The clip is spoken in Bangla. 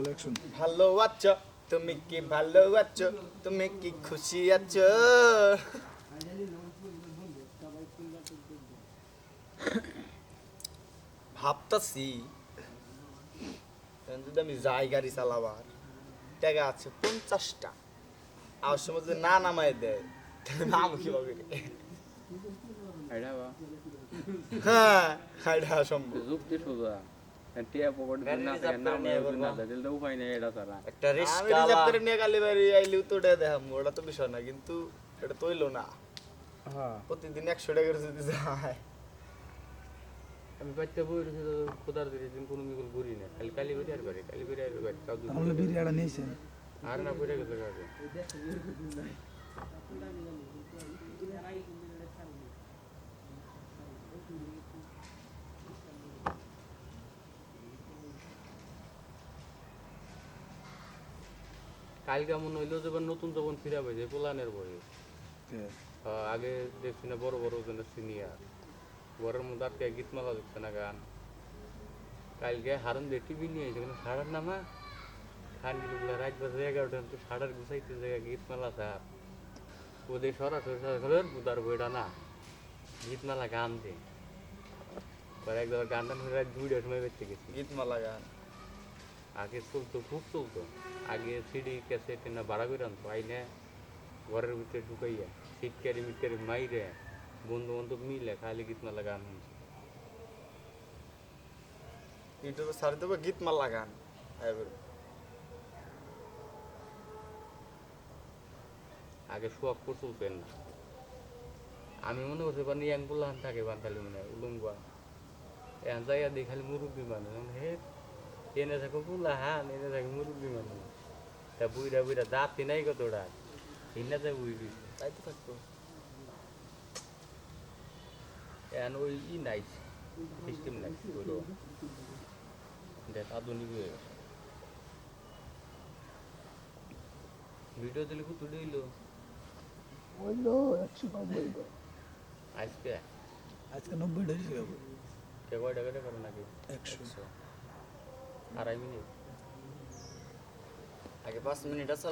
Election. ভালো আছো তুমি কি ভালো আছো তুমি কি খুশি আছো ভাবতাছি যদি আমি যাই গাড়ি চালাবার টাকা আছে 50টা আর সময় যদি না নামায় দেয় তাহলে নাম কিভাবে আইডা বা হ্যাঁ এটা সম্ভব যুক্তি সোজা টিয়া পকেট না থাকে নাম না দিলে তো উপায় নেই এটা ছাড়া একটা রিস্কা রিজার্ভ করে নিয়ে গালি বাড়ি আইলেও তো ওটা দেখাম ওটা তো বিষয় না কিন্তু এটা তো হইলো না হ্যাঁ প্রতিদিন 100 টাকা করে যদি যায় আমি বাচ্চা বই রয়েছে তো খোদার দিন কোনো মিগুল ঘুরি না খালি কালি বেরিয়ে আর বাড়ি কালি বেরিয়ে আর বাড়ি কাউ তাহলে বিরিয়ানি নিয়েছেন আর না বেরিয়ে গেছে কাউকে কাল কেমন হইলো যখন নতুন যখন ফিরা পাইছে পোলানের বই আগে দেখছি না বড় বড় ওজনের সিনিয়র ঘরের মধ্যে আটকে গীতমালা দেখছে না গান কালকে হারন দিয়ে টিভি নিয়ে এসে কোনো সাড়ার নামা খান গিলগুলো রাত বাজে 11টা তো সাড়ার গুছাইতে জায়গা গীতমালা স্যার ওদের সরাসরি সরাসরি বুদার বইটা না গীতমালা গান দে পরে একবার গান টান হয়ে রাত 2টার সময় বেঁচে গেছি গীতমালা গান আগে চলতো খুব চলতো আগে সিডি ক্যাসেট না ভাড়া করে আনতো আইনে ঘরের ভিতরে ঢুকাইয়া সিটকারি মিটকারি মাইরে বন্ধু বান্ধব মিলে খালি গীতমালা গান শুনছে ইউটিউবে সার্চ দেবো গীতমালা গান এবার আগে শোয়াক চলতেন না আমি মনে করছি পানি ইয়াংগুলান থাকে বান্তালি মনে উলুঙ্গা এখন যাইয়া দিই খালি মুরব্বী মানুষ হে এনে থাকো পুলা হান এনে থাকে মুরব্বী মানুষ তা বুইরা বুইরা দাঁতি নাই কতটা হিনা যায় বুইবি তাই তো থাকতো এখন ওই নাই সিস্টেম নাই বলো দেখ আধুনিক হয়ে গেছে ভিডিও দিলে কত দিল হইলো 190 আজকে আজকে 90 টাকা যাবো কে কয় টাকা করে নাকি 100 আড়াই মিনিট আগে 5 মিনিট আছে